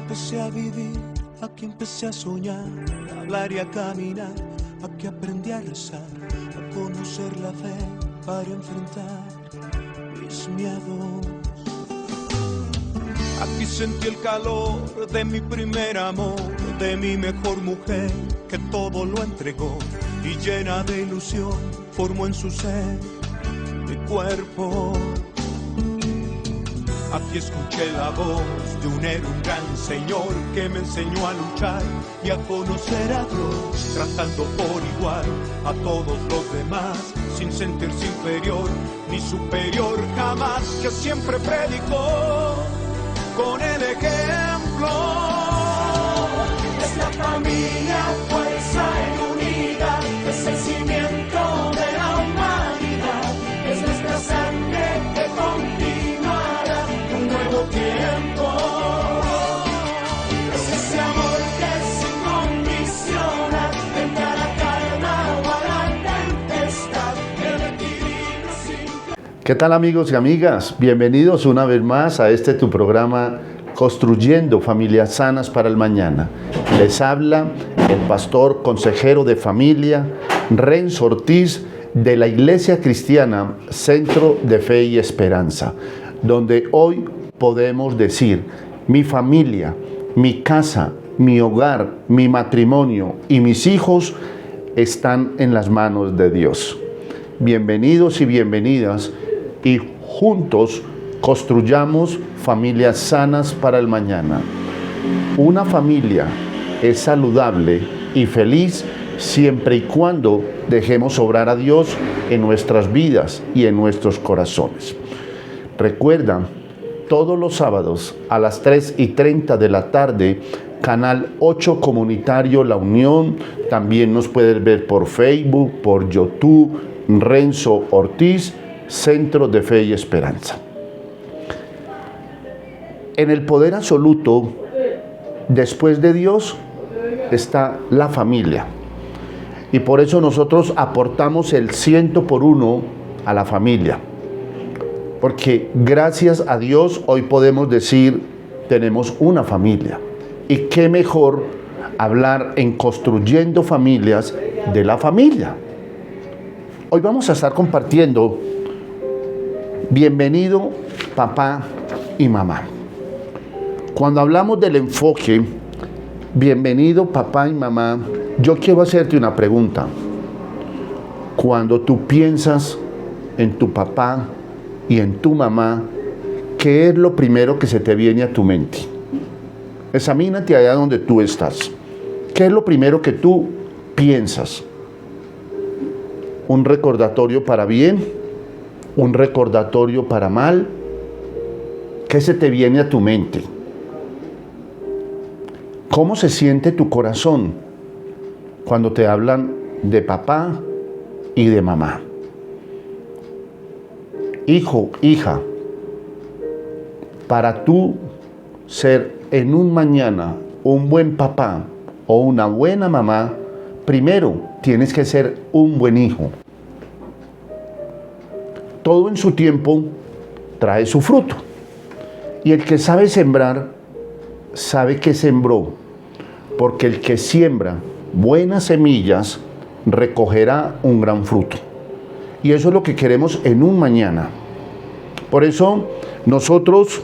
empecé a vivir, aquí empecé a soñar, a hablar y a caminar, aquí aprendí a rezar, a conocer la fe para enfrentar mis miedos. Aquí sentí el calor de mi primer amor, de mi mejor mujer, que todo lo entregó y llena de ilusión formó en su ser mi cuerpo. Aquí escuché la voz de un héroe, un gran señor que me enseñó a luchar y a conocer a Dios, tratando por igual a todos los demás, sin sentirse inferior ni superior jamás, que siempre predicó con el ejemplo. Es la familia, fuerza y unidad, es el cimiento de la humanidad, es nuestra sangre que continuará un nuevo tiempo. Es ese amor que sin condicionar enfrenta la calma o a la tempestad, el equilibrio sin... ¿Qué tal, amigos y amigas? Bienvenidos una vez más a tu programa Construyendo Familias Sanas para el Mañana. Les habla el pastor consejero de familia Renzo Ortiz de la Iglesia Cristiana Centro de Fe y Esperanza, donde hoy podemos decir: mi familia, mi casa, mi hogar, mi matrimonio y mis hijos están en las manos de Dios. Bienvenidos y bienvenidas, y juntos construyamos familias sanas para el mañana. Una familia es saludable y feliz siempre y cuando dejemos obrar a Dios en nuestras vidas y en nuestros corazones. Recuerda, todos los sábados a las 3:30 de la tarde, Canal 8 Comunitario La Unión. También nos puedes ver por Facebook, por YouTube, Renzo Ortiz, Centro de Fe y Esperanza. En el poder absoluto, después de Dios, está la familia. Y por eso nosotros aportamos el 100% a la familia. Porque gracias a Dios hoy podemos decir, tenemos una familia. Y qué mejor hablar en Construyendo Familias de la familia. Hoy vamos a estar compartiendo bienvenido papá y mamá. Cuando hablamos del enfoque bienvenido papá y mamá, yo quiero hacerte una pregunta. Cuando tú piensas en tu papá y en tu mamá, ¿qué es lo primero que se te viene a tu mente? Examínate allá donde tú estás. ¿Qué es lo primero que tú piensas? ¿Un recordatorio para bien? ¿Un recordatorio para mal? ¿Qué se te viene a tu mente? ¿Cómo se siente tu corazón cuando te hablan de papá y de mamá? Hijo, hija, para tú ser en un mañana un buen papá o una buena mamá, primero tienes que ser un buen hijo. Todo en su tiempo trae su fruto. Y el que sabe sembrar, sabe que sembró. Porque el que siembra buenas semillas, recogerá un gran fruto. Y eso es lo que queremos en un mañana. Por eso nosotros,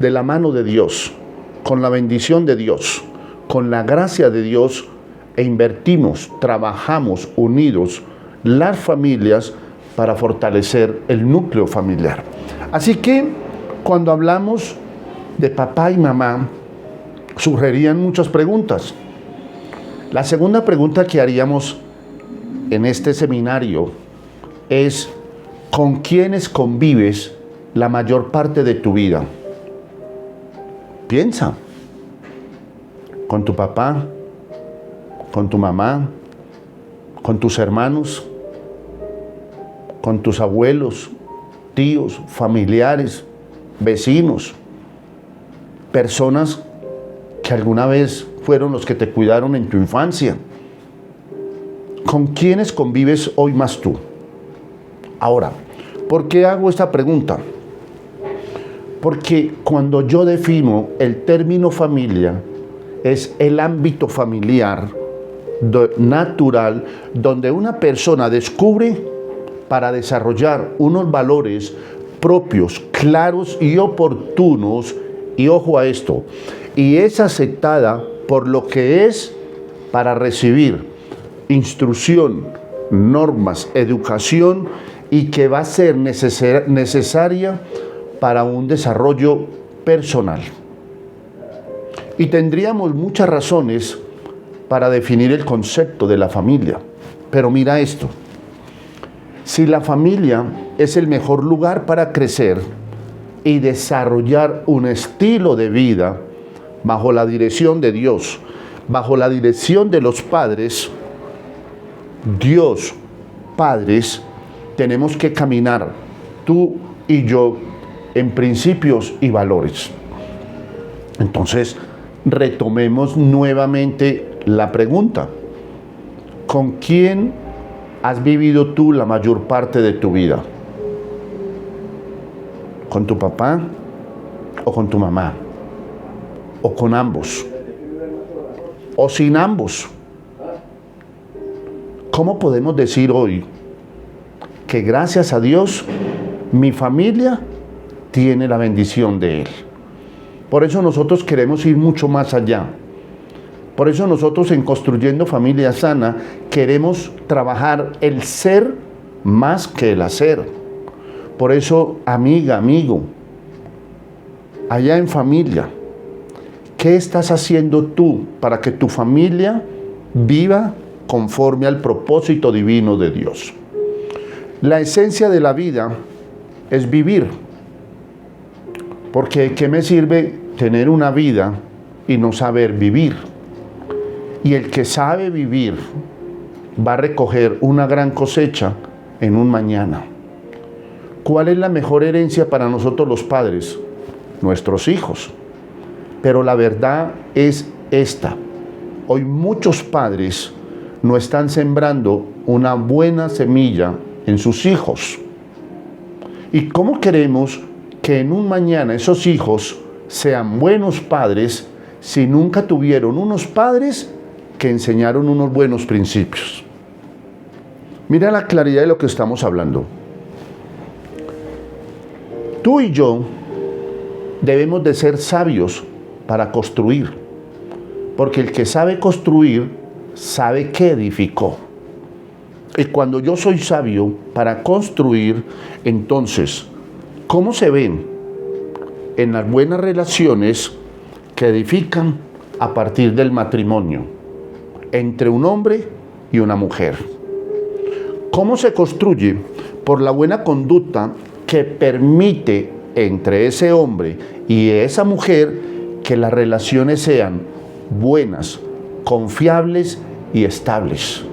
de la mano de Dios, con la bendición de Dios, con la gracia de Dios, invertimos, trabajamos unidos las familias para fortalecer el núcleo familiar. Así que cuando hablamos de papá y mamá, surgirían muchas preguntas. La segunda pregunta que haríamos en este seminario es: ¿con quiénes convives la mayor parte de tu vida? Piensa. ¿Con tu papá? ¿Con tu mamá? ¿Con tus hermanos? ¿Con tus abuelos, tíos, familiares, vecinos? Personas que alguna vez fueron los que te cuidaron en tu infancia. ¿Con quiénes convives hoy más tú? Ahora, ¿por qué hago esta pregunta? Porque cuando yo defino el término familia, es el ámbito familiar natural donde una persona descubre para desarrollar unos valores propios, claros y oportunos, y ojo a esto, y es aceptada por lo que es para recibir instrucción, normas, educación, y que va a ser necesaria para un desarrollo personal. Y tendríamos muchas razones para definir el concepto de la familia. Pero mira esto, si la familia es el mejor lugar para crecer y desarrollar un estilo de vida bajo la dirección de Dios, bajo la dirección de los padres, Dios, padres, tenemos que caminar, tú y yo, en principios y valores. Entonces, retomemos nuevamente la pregunta. ¿Con quién has vivido tú la mayor parte de tu vida? ¿Con tu papá o con tu mamá? ¿O con ambos? ¿O sin ambos? ¿Cómo podemos decir hoy que gracias a Dios mi familia tiene la bendición de Él? Por eso nosotros queremos ir mucho más allá. Por eso nosotros en Construyendo Familia Sana queremos trabajar el ser más que el hacer. Por eso, amiga, amigo, allá en familia, ¿qué estás haciendo tú para que tu familia viva conforme al propósito divino de Dios? La esencia de la vida es vivir. Porque ¿de qué me sirve tener una vida y no saber vivir? Y el que sabe vivir va a recoger una gran cosecha en un mañana. ¿Cuál es la mejor herencia para nosotros los padres? Nuestros hijos. Pero la verdad es esta. Hoy muchos padres no están sembrando una buena semilla en sus hijos. ¿Y cómo queremos que en un mañana esos hijos sean buenos padres si nunca tuvieron unos padres que enseñaron unos buenos principios? Mira la claridad de lo que estamos hablando. Tú y yo debemos de ser sabios para construir, porque el que sabe construir sabe qué edificó. Y cuando yo soy sabio para construir, entonces, ¿cómo se ven en las buenas relaciones que edifican a partir del matrimonio entre un hombre y una mujer? ¿Cómo se construye? Por la buena conducta que permite entre ese hombre y esa mujer que las relaciones sean buenas, confiables y estables.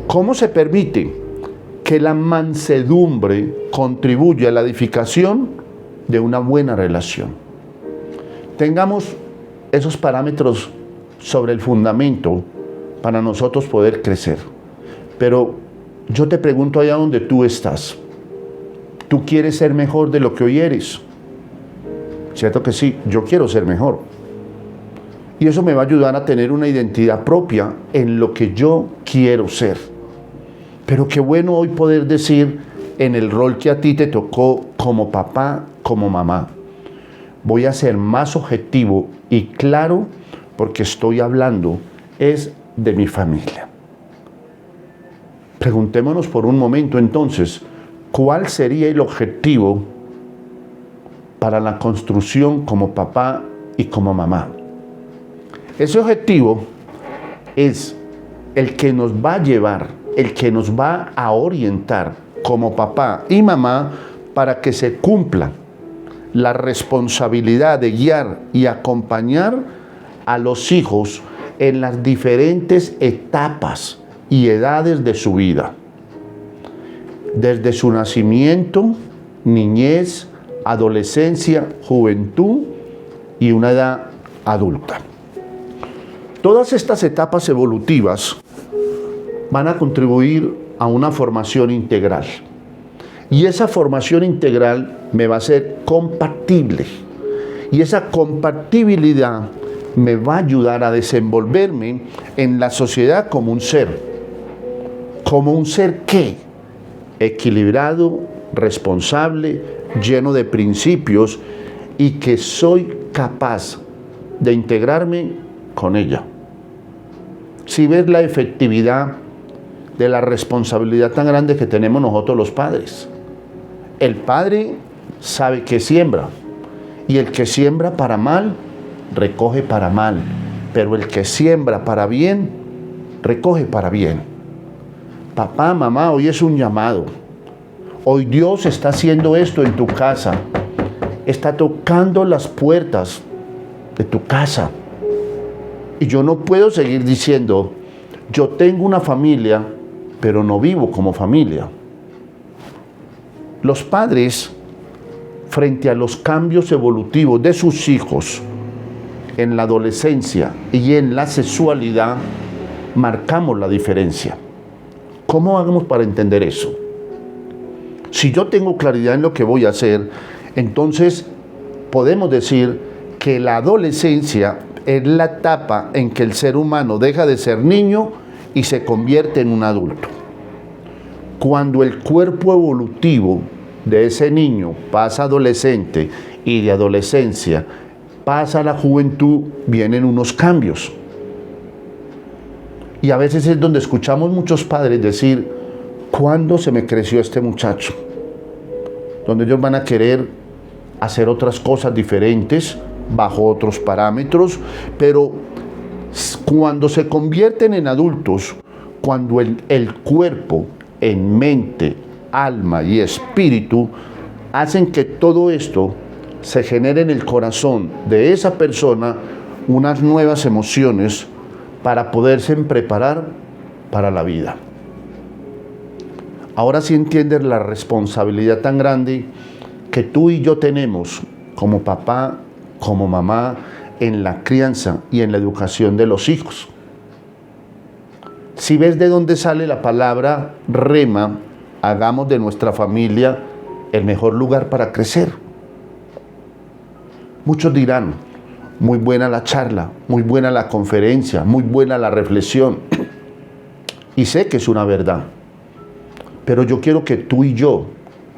¿Cómo se permite que la mansedumbre contribuya a la edificación de una buena relación? Tengamos esos parámetros sobre el fundamento para nosotros poder crecer. Pero yo te pregunto allá donde tú estás, ¿tú quieres ser mejor de lo que hoy eres? ¿Cierto que sí? Yo quiero ser mejor. Y eso me va a ayudar a tener una identidad propia en lo que yo quiero ser. Pero qué bueno hoy poder decir en el rol que a ti te tocó como papá, como mamá. Voy a ser más objetivo y claro porque estoy hablando es de mi familia. Preguntémonos por un momento entonces, ¿cuál sería el objetivo para la construcción como papá y como mamá? Ese objetivo es el que nos va a llevar, el que nos va a orientar como papá y mamá para que se cumpla la responsabilidad de guiar y acompañar a los hijos en las diferentes etapas y edades de su vida. Desde su nacimiento, niñez, adolescencia, juventud y una edad adulta. Todas estas etapas evolutivas van a contribuir a una formación integral. Y esa formación integral me va a ser compatible. Y esa compatibilidad me va a ayudar a desenvolverme en la sociedad como un ser. ¿Como un ser qué? Equilibrado, responsable, lleno de principios y que soy capaz de integrarme con ella. Si ves la efectividad de la responsabilidad tan grande que tenemos nosotros los padres. El padre sabe que siembra, y el que siembra para mal, recoge para mal, pero el que siembra para bien, recoge para bien. Papá, mamá, hoy es un llamado. Hoy Dios está haciendo esto en tu casa. Está tocando las puertas de tu casa. Y yo no puedo seguir diciendo, yo tengo una familia, pero no vivo como familia. Los padres, frente a los cambios evolutivos de sus hijos en la adolescencia y en la sexualidad, marcamos la diferencia. ¿Cómo hagamos para entender eso? Si yo tengo claridad en lo que voy a hacer, entonces podemos decir que la adolescencia es la etapa en que el ser humano deja de ser niño y se convierte en un adulto. Cuando el cuerpo evolutivo de ese niño pasa a adolescente y de adolescencia pasa a la juventud, vienen unos cambios. Y a veces es donde escuchamos muchos padres decir, ¿cuándo se me creció este muchacho? Donde ellos van a querer hacer otras cosas diferentes, bajo otros parámetros, pero cuando se convierten en adultos, cuando el cuerpo, en mente, alma y espíritu, hacen que todo esto se genere en el corazón de esa persona unas nuevas emociones para poderse preparar para la vida. Ahora sí entiendes la responsabilidad tan grande que tú y yo tenemos como papá, como mamá, en la crianza y en la educación de los hijos. Si ves de dónde sale la palabra rema, hagamos de nuestra familia el mejor lugar para crecer. Muchos dirán, muy buena la charla, muy buena la conferencia, muy buena la reflexión. Y sé que es una verdad. Pero yo quiero que tú y yo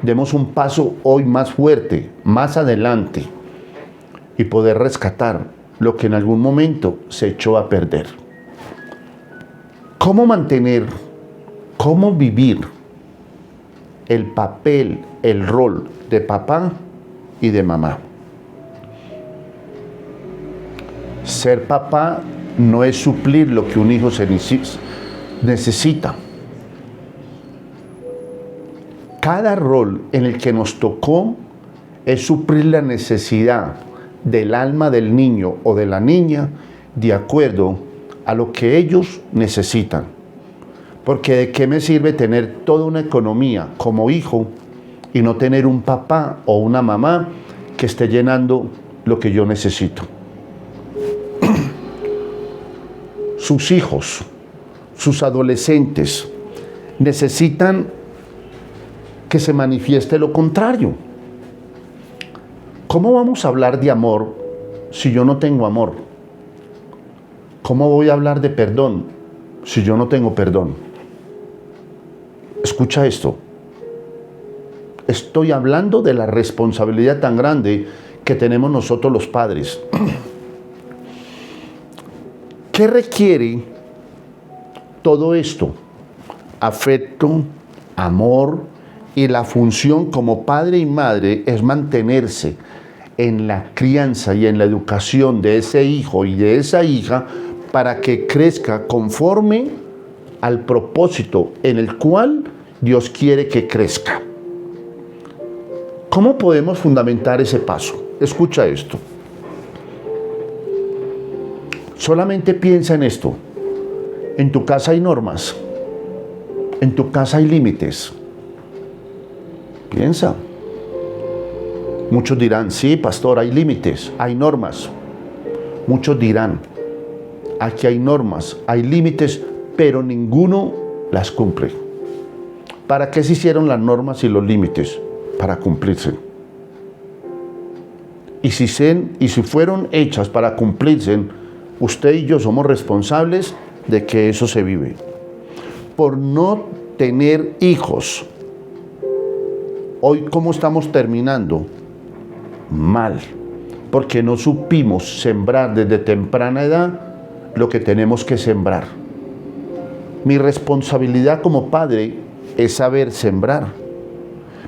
demos un paso hoy más fuerte, más adelante, y poder rescatar lo que en algún momento se echó a perder. ¿Cómo mantener, cómo vivir el papel, el rol de papá y de mamá? Ser papá no es suplir lo que un hijo necesita. Cada rol en el que nos tocó es suplir la necesidad del alma del niño o de la niña de acuerdo a lo que ellos necesitan. Porque ¿de qué me sirve tener toda una economía como hijo y no tener un papá o una mamá que esté llenando lo que yo necesito? Sus hijos, sus adolescentes, necesitan que se manifieste lo contrario. ¿Cómo vamos a hablar de amor si yo no tengo amor? ¿Cómo voy a hablar de perdón si yo no tengo perdón? Escucha esto. Estoy hablando de la responsabilidad tan grande que tenemos nosotros los padres. ¿Qué requiere todo esto? Afecto, amor, y la función como padre y madre es mantenerse en la crianza y en la educación de ese hijo y de esa hija para que crezca conforme al propósito en el cual Dios quiere que crezca. ¿Cómo podemos fundamentar ese paso? Escucha esto. Solamente piensa en esto. En tu casa hay normas. En tu casa hay límites. Piensa. Muchos dirán, sí, pastor, hay límites, hay normas. Muchos dirán, aquí hay normas, hay límites, pero ninguno las cumple. ¿Para qué se hicieron las normas y los límites? Para cumplirse. Y si fueron hechas para cumplirse, usted y yo somos responsables de que eso se vive. Por no tener hijos, hoy, ¿cómo estamos terminando? Mal, porque no supimos sembrar desde temprana edad lo que tenemos que sembrar. Mi responsabilidad como padre es saber sembrar.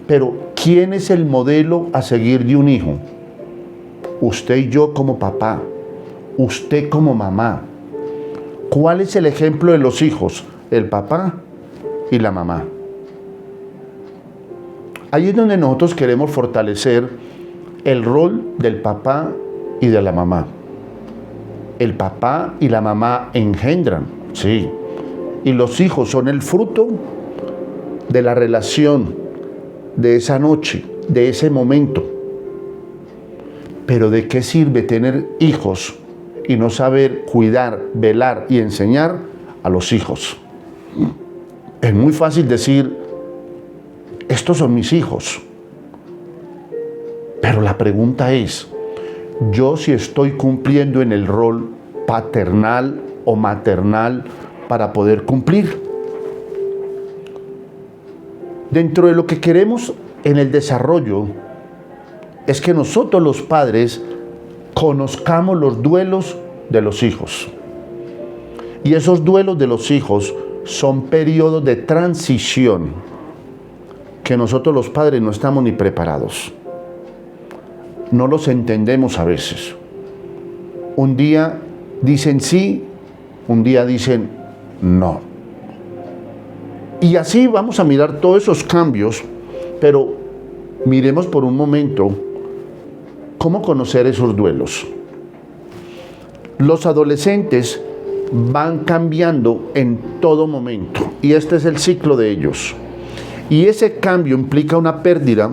Pero, ¿quién es el modelo a seguir de un hijo? Usted y yo como papá, usted como mamá. ¿Cuál es el ejemplo de los hijos? El papá y la mamá. Ahí es donde nosotros queremos fortalecer el rol del papá y de la mamá. El papá y la mamá engendran, sí. Y los hijos son el fruto de la relación, de esa noche, de ese momento. Pero ¿de qué sirve tener hijos y no saber cuidar, velar y enseñar a los hijos? Es muy fácil decir, estos son mis hijos. Pero la pregunta es, ¿yo si estoy cumpliendo en el rol paternal o maternal para poder cumplir? Dentro de lo que queremos en el desarrollo es que nosotros los padres conozcamos los duelos de los hijos. Y esos duelos de los hijos son periodos de transición que nosotros los padres no estamos ni preparados. No los entendemos a veces. Un día dicen sí, un día dicen no. Y así vamos a mirar todos esos cambios, pero miremos por un momento cómo conocer esos duelos. Los adolescentes van cambiando en todo momento y este es el ciclo de ellos. Y ese cambio implica una pérdida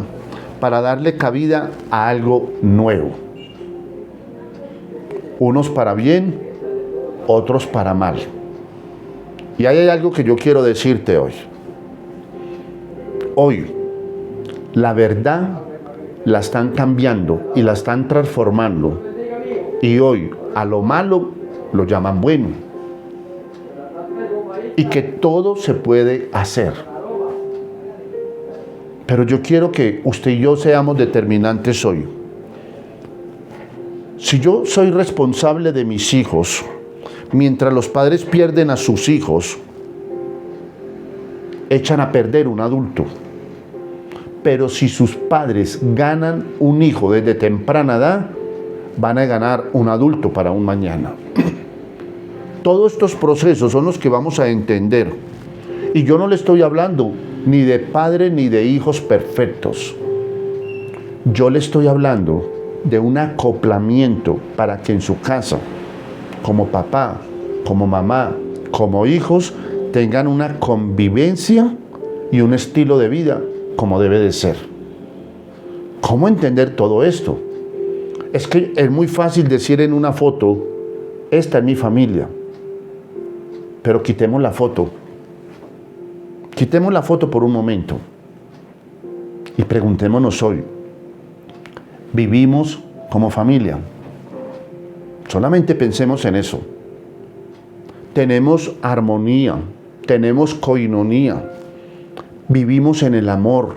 para darle cabida a algo nuevo. Unos para bien, otros para mal. Y ahí hay algo que yo quiero decirte hoy. Hoy, la verdad la están cambiando y la están transformando. Y hoy, a lo malo lo llaman bueno. Y que todo se puede hacer. Pero yo quiero que usted y yo seamos determinantes hoy. Si yo soy responsable de mis hijos, mientras los padres pierden a sus hijos, echan a perder un adulto. Pero si sus padres ganan un hijo desde temprana edad, van a ganar un adulto para un mañana. Todos estos procesos son los que vamos a entender. Y yo no le estoy hablando ni de padres ni de hijos perfectos. Yo le estoy hablando de un acoplamiento para que en su casa, como papá, como mamá, como hijos, tengan una convivencia y un estilo de vida como debe de ser. ¿Cómo entender todo esto? Es que es muy fácil decir en una foto, esta es mi familia, pero quitemos la foto. Quitemos la foto por un momento y preguntémonos hoy, ¿vivimos como familia? Solamente pensemos en eso. Tenemos armonía, tenemos coinonía, vivimos en el amor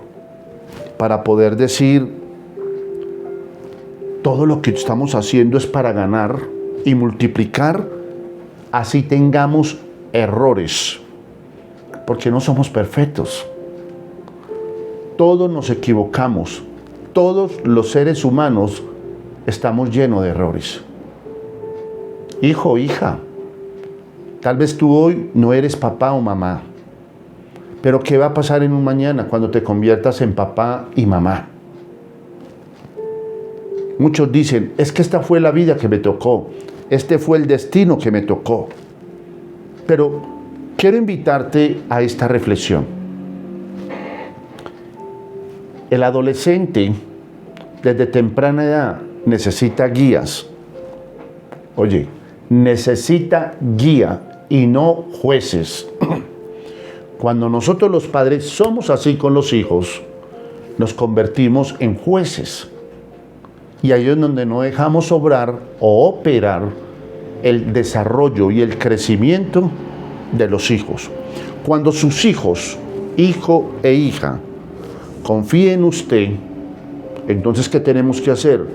para poder decir, todo lo que estamos haciendo es para ganar y multiplicar, así tengamos errores. Porque no somos perfectos. Todos nos equivocamos. Todos los seres humanos estamos llenos de errores. Hijo, hija, tal vez tú hoy no eres papá o mamá. Pero ¿qué va a pasar en un mañana cuando te conviertas en papá y mamá? Muchos dicen, es que esta fue la vida que me tocó. Este fue el destino que me tocó. Pero quiero invitarte a esta reflexión. El adolescente, desde temprana edad, necesita guías. Oye, necesita guía y no jueces. Cuando nosotros los padres somos así con los hijos, nos convertimos en jueces. Y ahí es donde no dejamos obrar o operar el desarrollo y el crecimiento de los hijos. Cuando sus hijos, hijo e hija, confíen en usted, entonces ¿qué tenemos que hacer?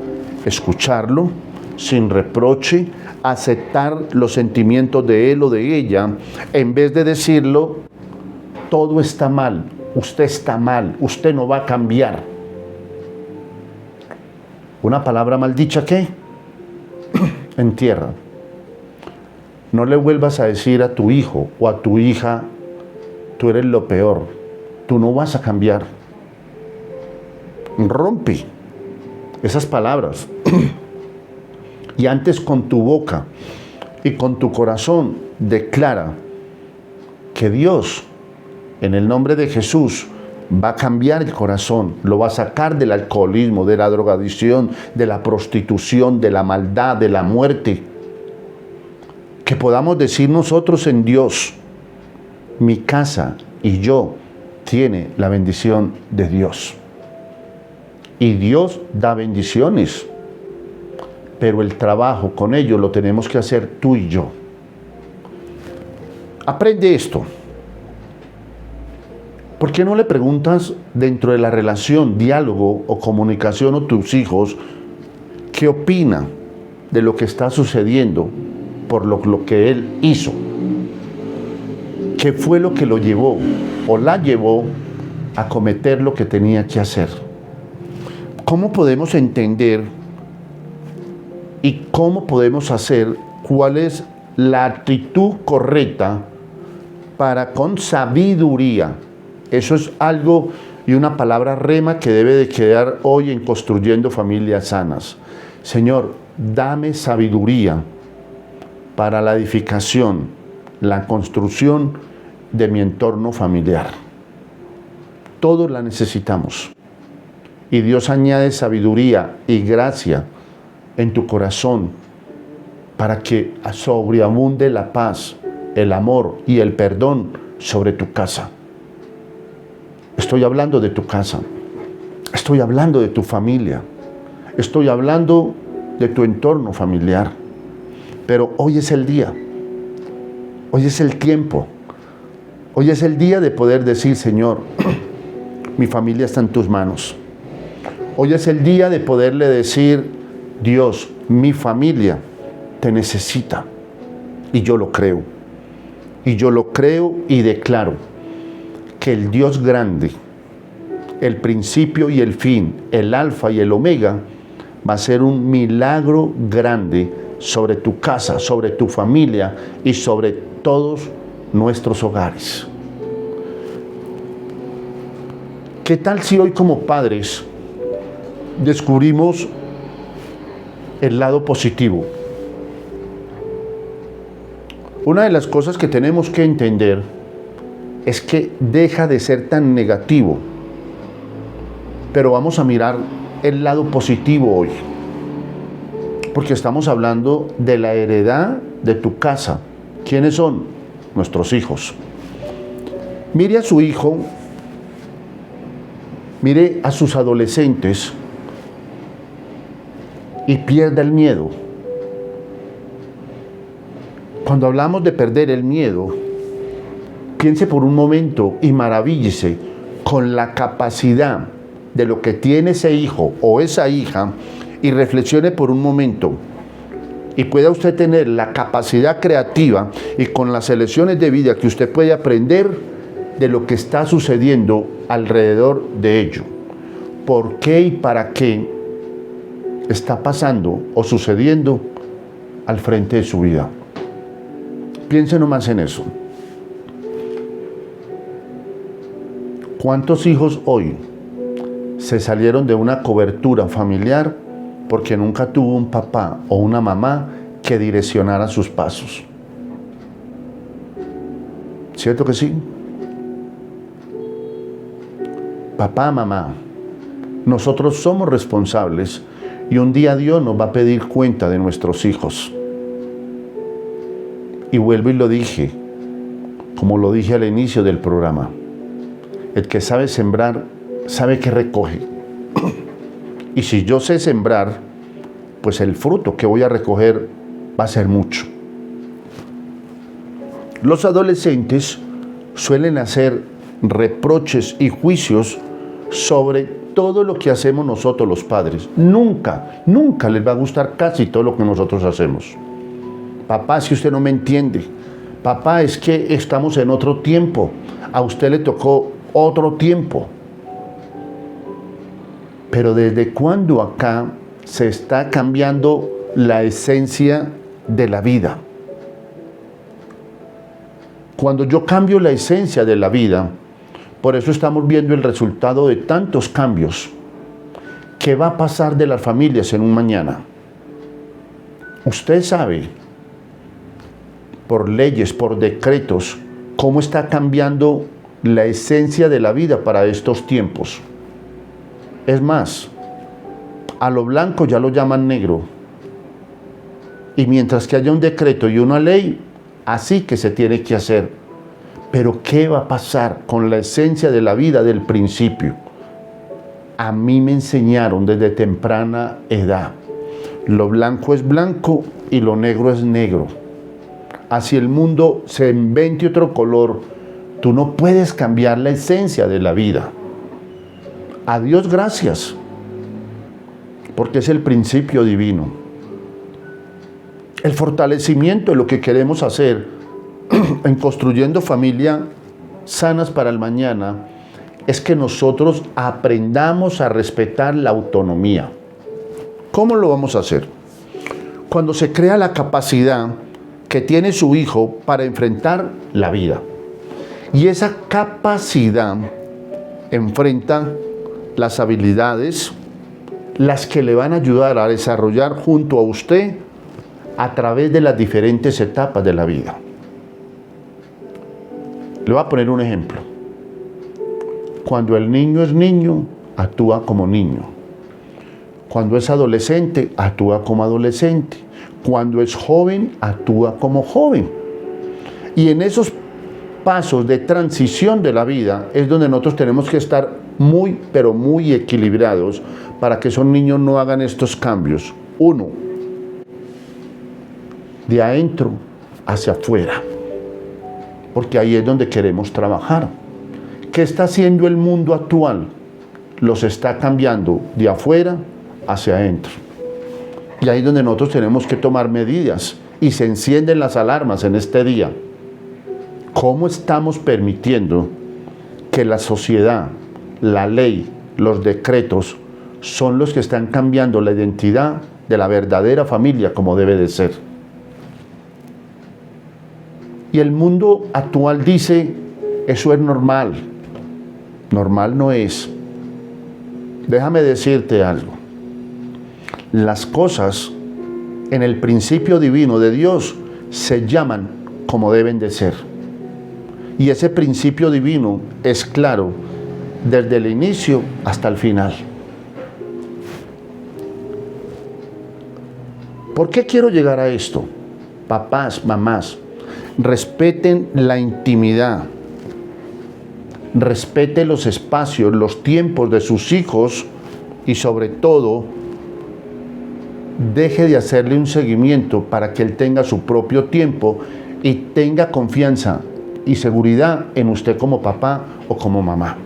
Escucharlo sin reproche, aceptar los sentimientos de él o de ella, en vez de decirlo, todo está mal, usted no va a cambiar. Una palabra maldicha, ¿qué? Entierra. No le vuelvas a decir a tu hijo o a tu hija, tú eres lo peor, tú no vas a cambiar. Rompe esas palabras. Y antes con tu boca y con tu corazón declara que Dios, en el nombre de Jesús, va a cambiar el corazón, lo va a sacar del alcoholismo, de la drogadicción, de la prostitución, de la maldad, de la muerte. Que podamos decir nosotros en Dios, mi casa y yo tiene la bendición de Dios. Y Dios da bendiciones, pero el trabajo con ello lo tenemos que hacer tú y yo. Aprende esto. ¿Por qué no le preguntas dentro de la relación, diálogo o comunicación a tus hijos qué opina de lo que está sucediendo por lo que él hizo? ¿Qué fue lo que lo llevó o la llevó a cometer lo que tenía que hacer? ¿Cómo podemos entender y cómo podemos hacer cuál es la actitud correcta para con sabiduría? Eso es algo y una palabra rema que debe de quedar hoy en Construyendo Familias Sanas. Señor, dame sabiduría para la edificación, la construcción de mi entorno familiar. Todos la necesitamos. Y Dios añade sabiduría y gracia en tu corazón para que sobreabunde la paz, el amor y el perdón sobre tu casa. Estoy hablando de tu casa, estoy hablando de tu familia, estoy hablando de tu entorno familiar. Pero hoy es el día, hoy es el tiempo, hoy es el día de poder decir, Señor, mi familia está en tus manos. Hoy es el día de poderle decir, Dios, mi familia te necesita. Y yo lo creo. Y yo lo creo y declaro que el Dios grande, el principio y el fin, el alfa y el omega, va a ser un milagro grande sobre tu casa, sobre tu familia y sobre todos nuestros hogares. ¿Qué tal si hoy como padres descubrimos el lado positivo? Una de las cosas que tenemos que entender es que deja de ser tan negativo, pero vamos a mirar el lado positivo hoy, porque estamos hablando de la heredad de tu casa. ¿Quiénes son? Nuestros hijos. Mire a su hijo, mire a sus adolescentes y pierda el miedo. Cuando hablamos de perder el miedo, piense por un momento y maravíllese con la capacidad de lo que tiene ese hijo o esa hija y reflexione por un momento y pueda usted tener la capacidad creativa y con las elecciones de vida que usted puede aprender de lo que está sucediendo alrededor de ello. ¿Por qué y para qué está pasando o sucediendo al frente de su vida? Piense nomás en eso. ¿Cuántos hijos hoy se salieron de una cobertura familiar porque nunca tuvo un papá o una mamá que direccionara sus pasos? ¿Cierto que sí? Papá, mamá, nosotros somos responsables y un día Dios nos va a pedir cuenta de nuestros hijos. Y vuelvo y lo dije, Como lo dije al inicio del programa, el que sabe sembrar, sabe que recoge. Y si yo sé sembrar, pues el fruto que voy a recoger va a ser mucho. Los adolescentes suelen hacer reproches y juicios sobre todo lo que hacemos nosotros los padres. Nunca les va a gustar casi todo lo que nosotros hacemos. Papá, si usted no me entiende. Papá, es que estamos en otro tiempo. A usted le tocó otro tiempo. Pero ¿desde cuándo acá se está cambiando la esencia de la vida? Cuando yo cambio la esencia de la vida, por eso estamos viendo el resultado de tantos cambios. ¿Qué va a pasar de las familias en un mañana? Usted sabe, por leyes, por decretos, cómo está cambiando la esencia de la vida para estos tiempos. Es más, a lo blanco ya lo llaman negro. Y mientras que haya un decreto y una ley, así que se tiene que hacer. Pero ¿qué va a pasar con la esencia de la vida del principio? A mí me enseñaron desde temprana edad. Lo blanco es blanco y lo negro es negro. Así el mundo se invente otro color, tú no puedes cambiar la esencia de la vida. A Dios gracias, porque es el principio divino. El fortalecimiento de lo que queremos hacer en construyendo familias sanas para el mañana es que nosotros aprendamos a respetar la autonomía. ¿Cómo lo vamos a hacer? Cuando se crea la capacidad que tiene su hijo para enfrentar la vida. Y esa capacidad enfrenta las habilidades, las que le van a ayudar a desarrollar junto a usted a través de las diferentes etapas de la vida. Le voy a poner un ejemplo. Cuando el niño es niño, actúa como niño. Cuando es adolescente, actúa como adolescente. Cuando es joven, actúa como joven. Y en esos pasos de transición de la vida es donde nosotros tenemos que estar muy, pero muy equilibrados para que esos niños no hagan estos cambios. Uno, de adentro hacia afuera, porque ahí es donde queremos trabajar. ¿Qué está haciendo el mundo actual? Los está cambiando de afuera hacia adentro. Y ahí es donde nosotros tenemos que tomar medidas y se encienden las alarmas en este día. ¿Cómo estamos permitiendo que la sociedad, la ley, los decretos son los que están cambiando la identidad de la verdadera familia como debe de ser? Y el mundo actual dice, eso es normal. Normal no es. Déjame decirte algo. Las cosas en el principio divino de Dios se llaman como deben de ser. Y ese principio divino es claro desde el inicio hasta el final. ¿Por qué quiero llegar a esto? Papás, mamás, respeten la intimidad, respete los espacios, los tiempos de sus hijos y sobre todo, deje de hacerle un seguimiento para que él tenga su propio tiempo y tenga confianza y seguridad en usted como papá o como mamá.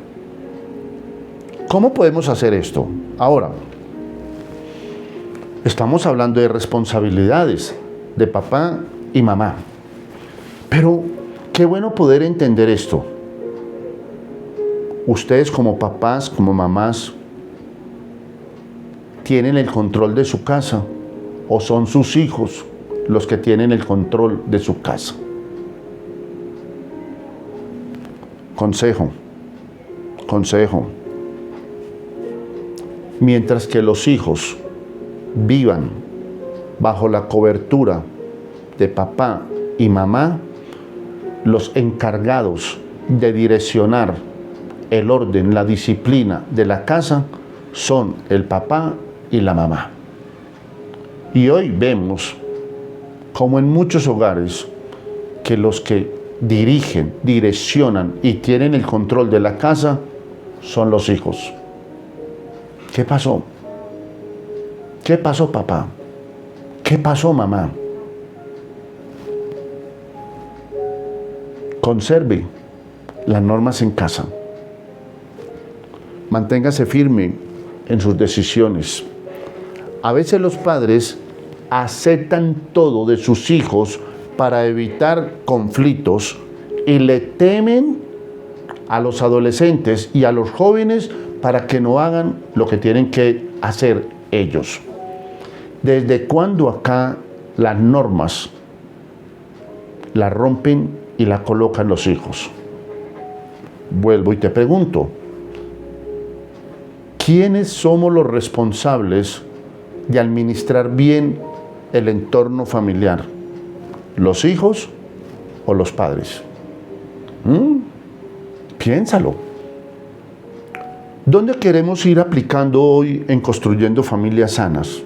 ¿Cómo podemos hacer esto? Ahora, estamos hablando de responsabilidades de papá y mamá. Pero qué bueno poder entender esto. Ustedes como papás, como mamás, ¿tienen el control de su casa o son sus hijos los que tienen el control de su casa? Consejo. Mientras que los hijos vivan bajo la cobertura de papá y mamá, los encargados de direccionar el orden, la disciplina de la casa son el papá y la mamá. Y hoy vemos como en muchos hogares que los que dirigen, direccionan y tienen el control de la casa son los hijos. ¿Qué pasó? ¿Qué pasó, papá? ¿Qué pasó, mamá? Conserve las normas en casa. Manténgase firme en sus decisiones. A veces los padres aceptan todo de sus hijos para evitar conflictos y le temen a los adolescentes y a los jóvenes para que no hagan lo que tienen que hacer ellos. ¿Desde cuándo acá las normas las rompen y las colocan los hijos? Vuelvo y te pregunto, ¿quiénes somos los responsables de administrar bien el entorno familiar? ¿Los hijos o los padres? Piénsalo. ¿Dónde queremos ir aplicando hoy en Construyendo Familias Sanas?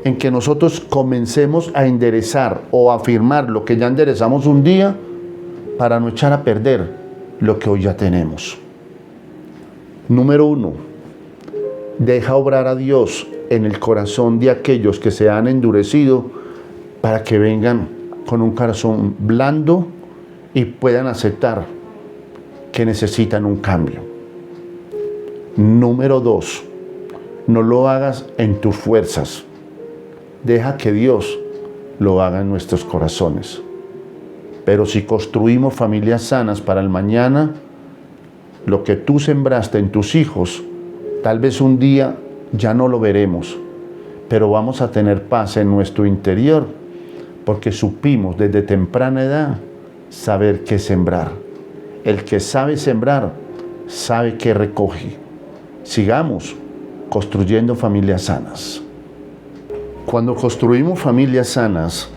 En que nosotros comencemos a enderezar o a afirmar lo que ya enderezamos un día para no echar a perder lo que hoy ya tenemos. Número 1. Deja obrar a Dios en el corazón de aquellos que se han endurecido para que vengan con un corazón blando y puedan aceptar que necesitan un cambio. Número 2. No lo hagas en tus fuerzas. Deja que Dios lo haga en nuestros corazones. Pero si construimos familias sanas para el mañana, lo que tú sembraste en tus hijos, tal vez un día ya no lo veremos, pero vamos a tener paz en nuestro interior, porque supimos desde temprana edad saber qué sembrar. El que sabe sembrar, sabe qué recoge. Sigamos construyendo familias sanas. Cuando construimos familias sanas,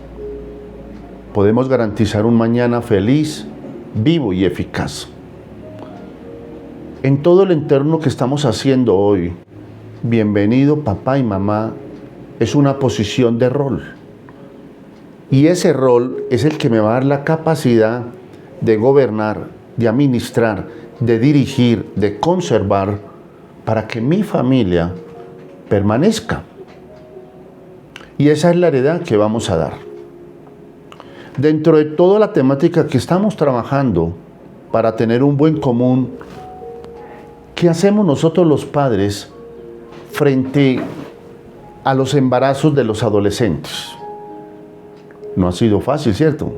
podemos garantizar un mañana feliz, vivo y eficaz. En todo el entorno que estamos haciendo hoy, bienvenido papá y mamá, es una posición de rol. Y ese rol es el que me va a dar la capacidad de gobernar, de administrar, de dirigir, de conservar, para que mi familia permanezca. Y esa es la heredad que vamos a dar. Dentro de toda la temática que estamos trabajando para tener un buen común, ¿qué hacemos nosotros los padres frente a los embarazos de los adolescentes? No ha sido fácil, ¿cierto?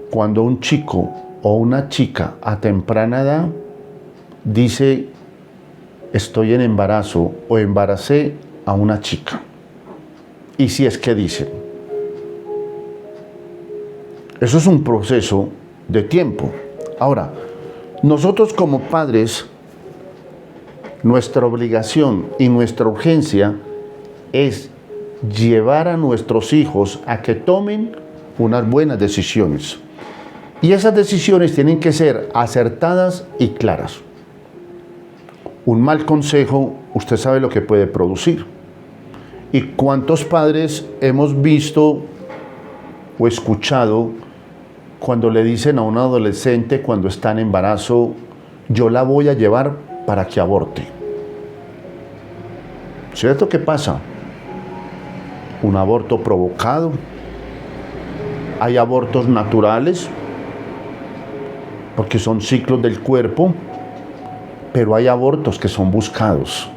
Cuando un chico o una chica a temprana edad dice, estoy en embarazo o embaracé a una chica. Y si es que dicen. Eso es un proceso de tiempo. Ahora, nosotros como padres, nuestra obligación y nuestra urgencia es llevar a nuestros hijos a que tomen unas buenas decisiones. Y esas decisiones tienen que ser acertadas y claras. Un mal consejo, usted sabe lo que puede producir. ¿Y cuántos padres hemos visto o escuchado cuando le dicen a un adolescente cuando está en embarazo, yo la voy a llevar para que aborte? ¿Cierto qué pasa? Un aborto provocado. Hay abortos naturales, porque son ciclos del cuerpo, pero hay abortos que son buscados.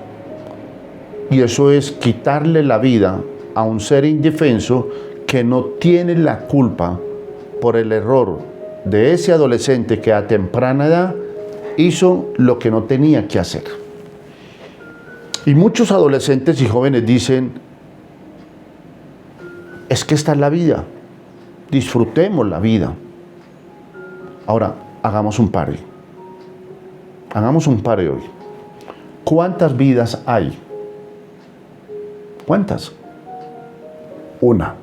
Y eso es quitarle la vida a un ser indefenso que no tiene la culpa por el error de ese adolescente que a temprana edad hizo lo que no tenía que hacer. Y muchos adolescentes y jóvenes dicen, es que esta es la vida, disfrutemos la vida. Ahora, hagamos un pare. Hagamos un pare hoy. ¿Cuántas vidas hay? ¿Cuántas? Una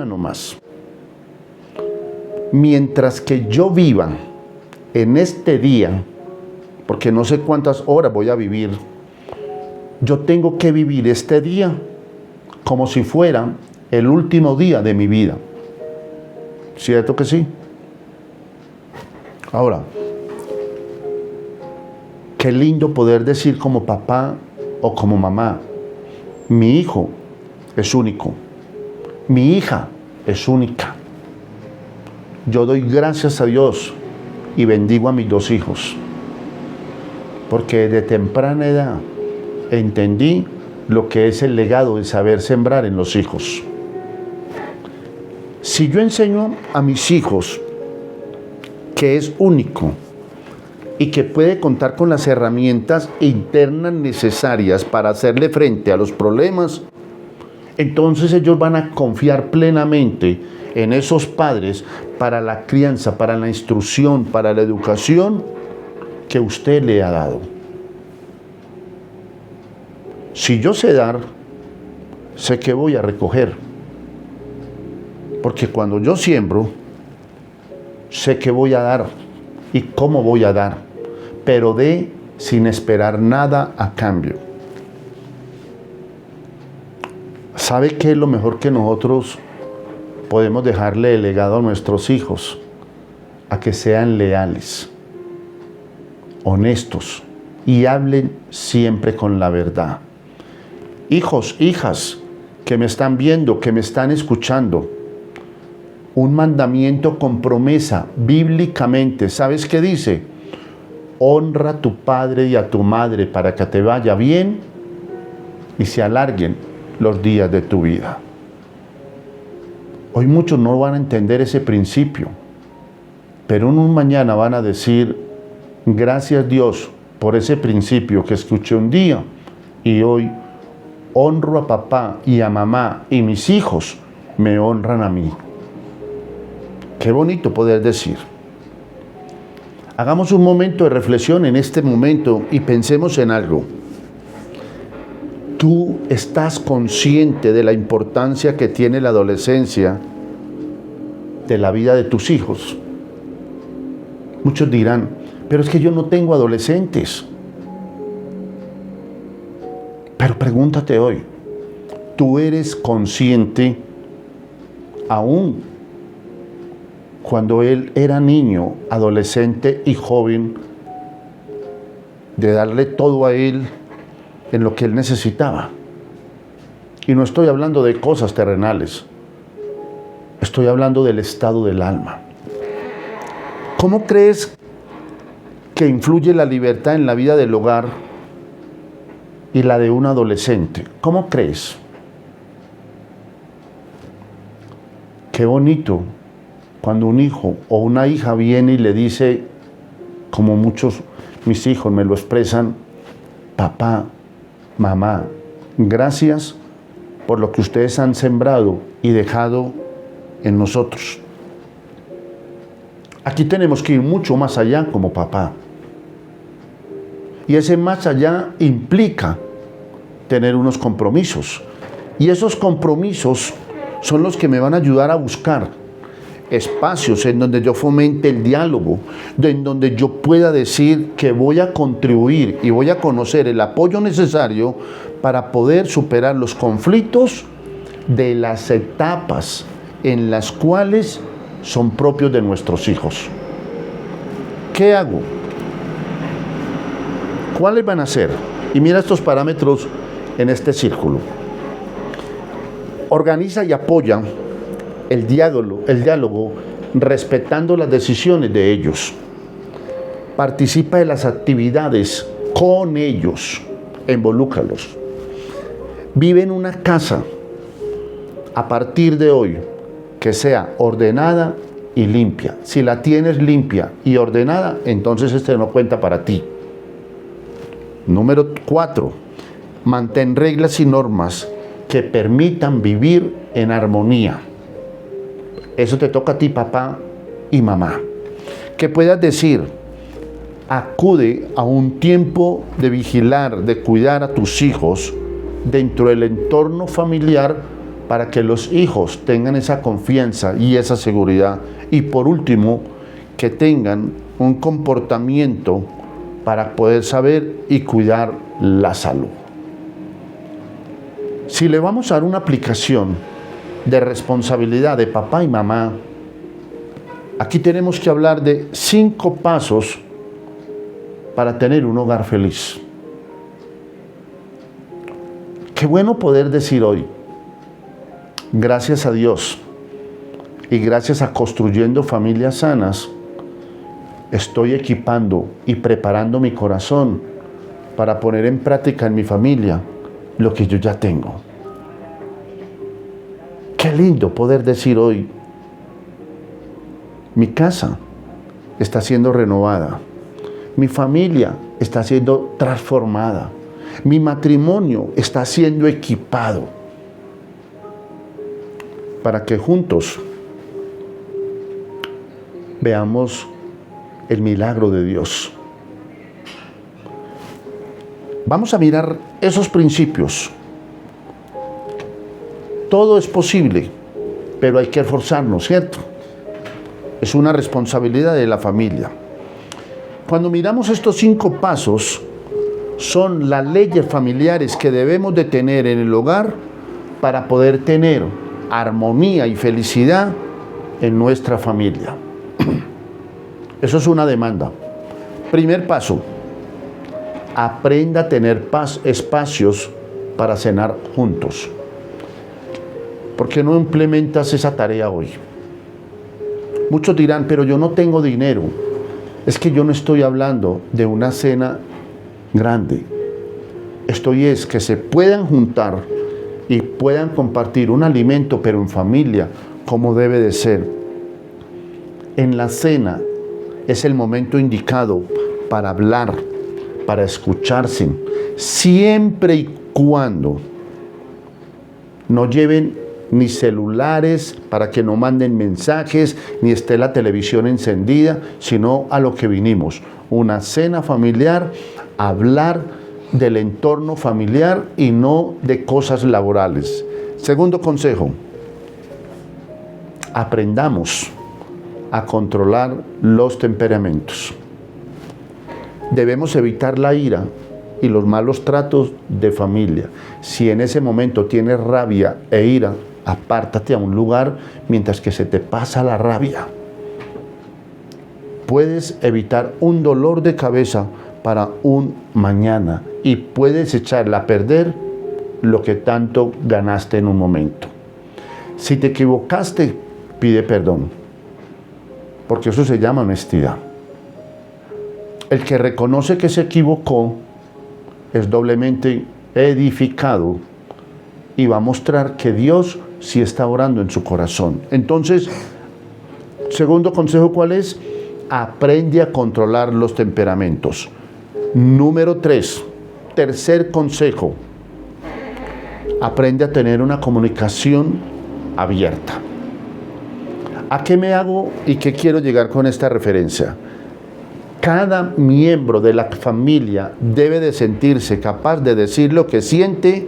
nomás. Mientras que yo viva en este día, porque no sé cuántas horas voy a vivir, yo tengo que vivir este día como si fuera el último día de mi vida. ¿Cierto que sí? Ahora, qué lindo poder decir como papá o como mamá, mi hijo es único, mi hija es única. Yo doy gracias a Dios y bendigo a mis 2 hijos, porque de temprana edad entendí lo que es el legado de saber sembrar en los hijos. Si yo enseño a mis hijos que es único y que puede contar con las herramientas internas necesarias para hacerle frente a los problemas, entonces ellos van a confiar plenamente en esos padres para la crianza, para la instrucción, para la educación que usted le ha dado. Si yo sé dar, sé que voy a recoger. Porque cuando yo siembro, sé que voy a dar y cómo voy a dar, pero de sin esperar nada a cambio. ¿Sabe qué es lo mejor que nosotros podemos dejarle de legado a nuestros hijos? A que sean leales, honestos y hablen siempre con la verdad. Hijos, hijas, que me están viendo, que me están escuchando, un mandamiento con promesa bíblicamente. ¿Sabes qué dice? Honra a tu padre y a tu madre para que te vaya bien y se alarguen los días de tu vida. Hoy muchos no van a entender ese principio, pero un mañana van a decir, gracias Dios por ese principio que escuché un día y hoy honro a papá y a mamá y mis hijos me honran a mí. Qué bonito poder decir. Hagamos un momento de reflexión en este momento y pensemos en algo. ¿Tú estás consciente de la importancia que tiene la adolescencia de la vida de tus hijos? Muchos dirán, pero es que yo no tengo adolescentes. Pero pregúntate hoy, ¿tú eres consciente aún cuando él era niño, adolescente y joven, de darle todo a él en lo que él necesitaba? Y no estoy hablando de cosas terrenales, estoy hablando del estado del alma. ¿Cómo crees que influye la libertad en la vida del hogar y la de un adolescente? ¿Cómo crees? Qué bonito cuando un hijo o una hija viene y le dice, como muchos mis hijos me lo expresan, papá, mamá, gracias por lo que ustedes han sembrado y dejado en nosotros. Aquí tenemos que ir mucho más allá como papá. Y ese más allá implica tener unos compromisos. Y esos compromisos son los que me van a ayudar a buscar espacios en donde yo fomente el diálogo, en donde yo pueda decir que voy a contribuir y voy a conocer el apoyo necesario para poder superar los conflictos de las etapas en las cuales son propios de nuestros hijos. ¿Qué hago? ¿Cuáles van a ser? Y mira estos parámetros en este círculo. Organiza y apoya el diálogo respetando las decisiones de ellos. Participa de las actividades con ellos, involúcralos. Vive en una casa a partir de hoy que sea ordenada y limpia. Si la tienes limpia y ordenada, entonces este no cuenta para ti. Número 4. Mantén reglas y normas que permitan vivir en armonía. Eso te toca a ti, papá y mamá. Que puedas decir, acude a un tiempo de vigilar, de cuidar a tus hijos dentro del entorno familiar para que los hijos tengan esa confianza y esa seguridad. Y por último, que tengan un comportamiento para poder saber y cuidar la salud. Si le vamos a dar una aplicación de responsabilidad de papá y mamá, Aquí tenemos que hablar de 5 pasos para tener un hogar feliz. Qué bueno poder decir hoy, gracias a Dios y gracias a Construyendo Familias Sanas, estoy equipando y preparando mi corazón para poner en práctica en mi familia lo que yo ya tengo. Qué lindo poder decir hoy, mi casa está siendo renovada, mi familia está siendo transformada, mi matrimonio está siendo equipado para que juntos veamos el milagro de Dios. Vamos a mirar esos principios. Todo es posible, pero hay que esforzarnos, ¿cierto? Es una responsabilidad de la familia. Cuando miramos estos 5 pasos, son las leyes familiares que debemos de tener en el hogar para poder tener armonía y felicidad en nuestra familia. Eso es una demanda. Primer paso, aprenda a tener espacios para cenar juntos. ¿Por qué no implementas esa tarea hoy? Muchos dirán, pero yo no tengo dinero. Es que yo no estoy hablando de una cena grande. Es que se puedan juntar y puedan compartir un alimento, pero en familia, como debe de ser. En la cena es el momento indicado para hablar, para escucharse, siempre y cuando no lleven ni celulares para que no manden mensajes, ni esté la televisión encendida, sino a lo que vinimos. Una cena familiar, hablar del entorno familiar y no de cosas laborales. Segundo consejo, aprendamos a controlar los temperamentos. Debemos evitar la ira y los malos tratos de familia. Si en ese momento tienes rabia e ira, apártate a un lugar mientras que se te pasa la rabia. Puedes evitar un dolor de cabeza para un mañana y puedes echarle a perder lo que tanto ganaste en un momento. Si te equivocaste, pide perdón, porque eso se llama honestidad. El que reconoce que se equivocó es doblemente edificado y va a mostrar que Dios sí está orando en su corazón. Entonces, segundo consejo, ¿cuál es? Aprende a controlar los temperamentos. Número 3, tercer consejo, aprende a tener una comunicación abierta. ¿A qué me hago y qué quiero llegar con esta referencia? Cada miembro de la familia debe de sentirse capaz de decir lo que siente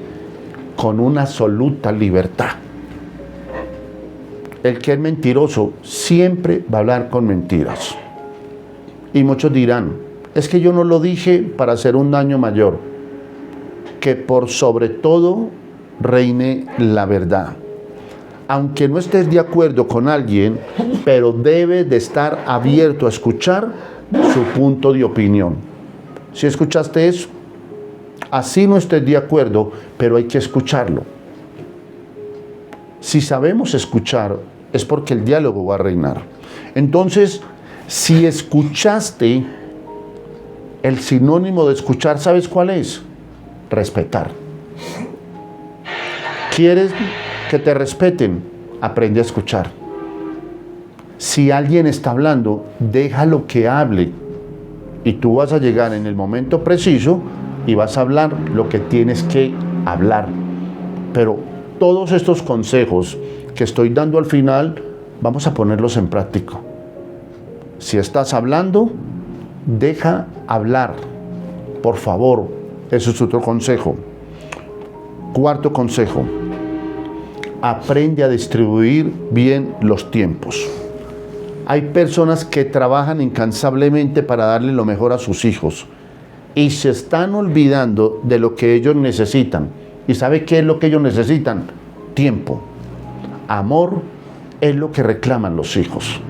con una absoluta libertad. El que es mentiroso siempre va a hablar con mentiras. Y muchos dirán, es que yo no lo dije para hacer un daño mayor. Que por sobre todo reine la verdad. Aunque no estés de acuerdo con alguien, pero debe de estar abierto a escuchar su punto de opinión. ¿Sí escuchaste eso? Así no estés de acuerdo, pero hay que escucharlo. Si sabemos escuchar, es porque el diálogo va a reinar. Entonces, si escuchaste, el sinónimo de escuchar, ¿sabes cuál es? Respetar. ¿Quieres que te respeten? Aprende a escuchar. Si alguien está hablando, déjalo que hable. Y tú vas a llegar en el momento preciso y vas a hablar lo que tienes que hablar. Pero todos estos consejos que estoy dando al final, vamos a ponerlos en práctica. Si estás hablando, deja hablar. Por favor, eso es otro consejo. Cuarto consejo, aprende a distribuir bien los tiempos. Hay personas que trabajan incansablemente para darle lo mejor a sus hijos y se están olvidando de lo que ellos necesitan. ¿Y sabe qué es lo que ellos necesitan? Tiempo. Amor es lo que reclaman los hijos.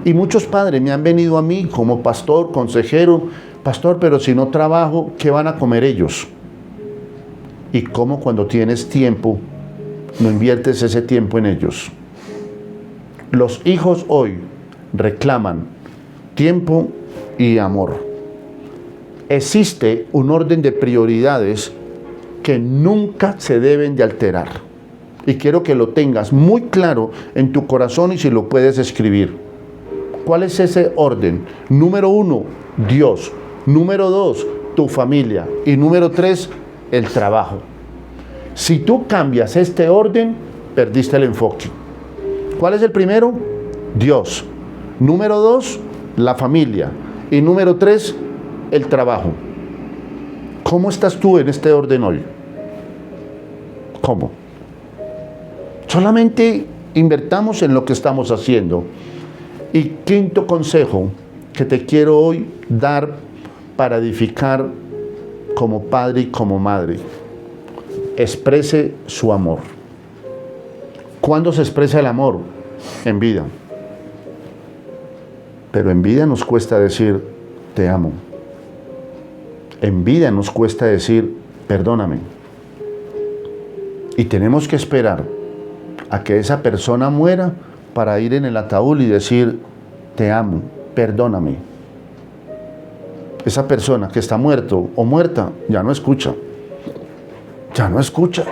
Y muchos padres me han venido a mí como pastor, consejero, pastor, pero si no trabajo, ¿qué van a comer ellos? ¿Y cómo cuando tienes tiempo, no inviertes ese tiempo en ellos? Los hijos hoy reclaman tiempo y amor. Existe un orden de prioridades que nunca se deben de alterar. Y quiero que lo tengas muy claro en tu corazón y si lo puedes escribir. ¿Cuál es ese orden? Número 1, Dios. Número 2, tu familia. Y número 3, el trabajo. Si tú cambias este orden, perdiste el enfoque. ¿Cuál es el primero? Dios. Número 2, la familia. Y número 3, el trabajo. ¿Cómo estás tú en este orden hoy? ¿Cómo? Solamente invertamos en lo que estamos haciendo. Y quinto consejo que te quiero hoy dar para edificar como padre y como madre. Exprese su amor. ¿Cuándo se expresa el amor? En vida. Pero en vida nos cuesta decir, te amo. En vida nos cuesta decir, perdóname. Y tenemos que esperar a que esa persona muera para ir en el ataúd y decir, te amo, perdóname. Esa persona que está muerto o muerta ya no escucha. Ya no escucha.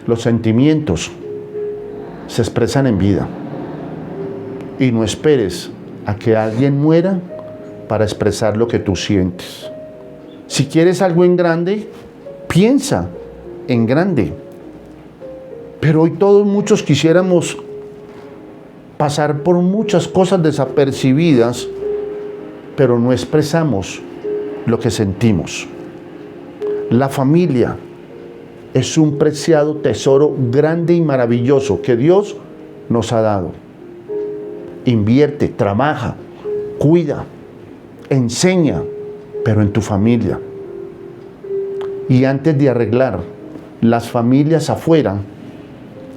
Los sentimientos se expresan en vida. Y no esperes a que alguien muera para expresar lo que tú sientes. Si quieres algo en grande, piensa en grande. Pero hoy muchos quisiéramos pasar por muchas cosas desapercibidas, pero no expresamos lo que sentimos. La familia es un preciado tesoro grande y maravilloso que Dios nos ha dado. Invierte, trabaja, cuida, enseña, pero en tu familia. Y antes de arreglar las familias afuera,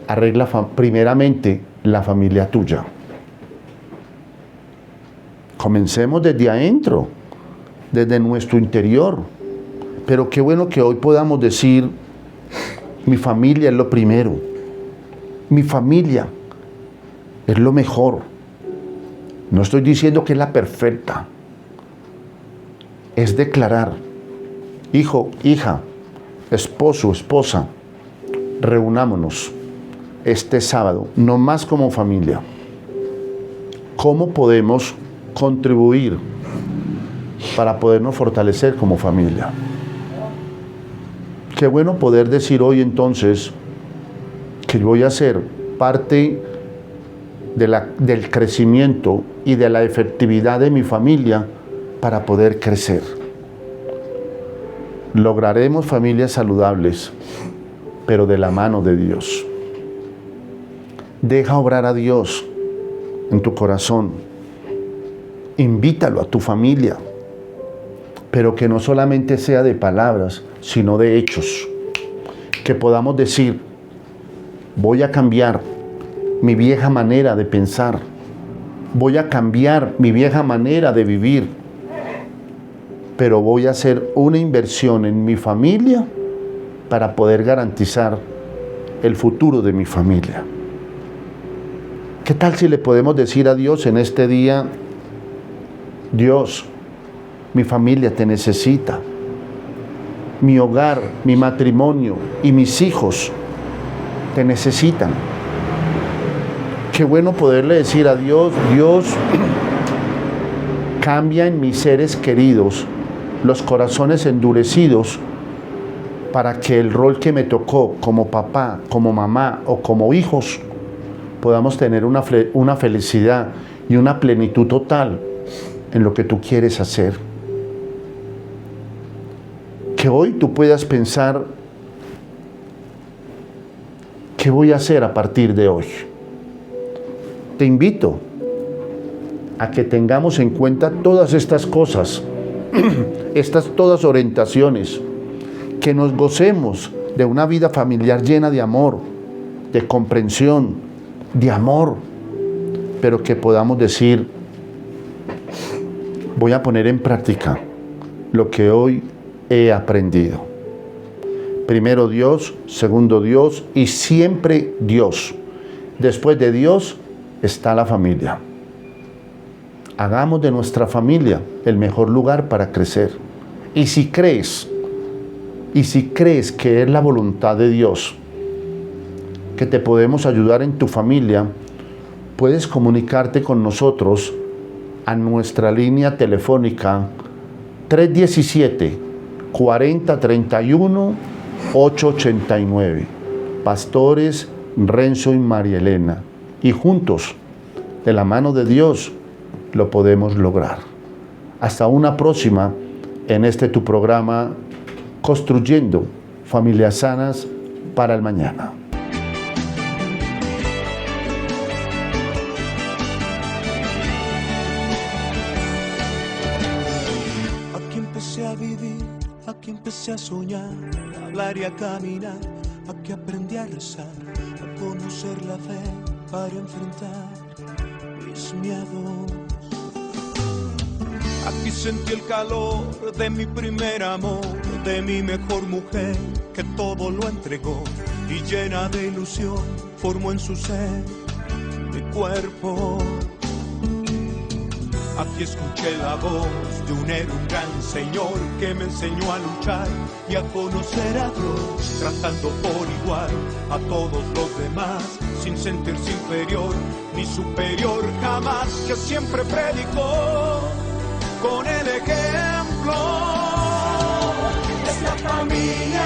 arregla primeramente la familia tuya. Comencemos desde adentro, desde nuestro interior. Pero qué bueno que hoy podamos decir, mi familia es lo primero. Mi familia es lo mejor. No estoy diciendo que es la perfecta. Es declarar, hijo, hija, esposo, esposa, reunámonos este sábado, no más como familia. ¿Cómo podemos contribuir para podernos fortalecer como familia? Qué bueno poder decir hoy entonces que voy a ser parte del crecimiento y de la efectividad de mi familia para poder crecer. Lograremos familias saludables, pero de la mano de Dios. Deja obrar a Dios en tu corazón. Invítalo a tu familia, pero que no solamente sea de palabras, sino de hechos. Que podamos decir, voy a cambiar mi vieja manera de pensar. Voy a cambiar mi vieja manera de vivir. Pero voy a hacer una inversión en mi familia para poder garantizar el futuro de mi familia. ¿Qué tal si le podemos decir a Dios en este día, Dios, mi familia te necesita, mi hogar, mi matrimonio y mis hijos te necesitan? Qué bueno poderle decir a Dios, Dios, cambia en mis seres queridos los corazones endurecidos para que el rol que me tocó como papá, como mamá o como hijos podamos tener una felicidad y una plenitud total en lo que tú quieres hacer. Que hoy tú puedas pensar, ¿qué voy a hacer a partir de hoy? Te invito a que tengamos en cuenta todas estas cosas, todas orientaciones, que nos gocemos de una vida familiar llena de amor, de comprensión, de amor, pero que podamos decir, voy a poner en práctica lo que hoy he aprendido. Primero Dios, segundo Dios y siempre Dios. Después de Dios está la familia. Hagamos de nuestra familia el mejor lugar para crecer. Y si crees que es la voluntad de Dios, que te podemos ayudar en tu familia, puedes comunicarte con nosotros a nuestra línea telefónica 317-4031-889. Pastores Renzo y María Elena. Y juntos, de la mano de Dios, lo podemos lograr. Hasta una próxima en este tu programa, Construyendo Familias Sanas para el Mañana. Aquí empecé a vivir, aquí empecé a soñar, a hablar y a caminar. Aquí aprendí a rezar, a conocer la fe para enfrentar mis miedos. Aquí sentí el calor de mi primer amor, de mi mejor mujer, que todo lo entregó y llena de ilusión formó en su ser mi cuerpo. Aquí escuché la voz de un héroe, un gran señor que me enseñó a luchar y a conocer a Dios, tratando por igual a todos los demás, sin sentirse inferior ni superior jamás, que siempre predicó con el ejemplo. Esta familia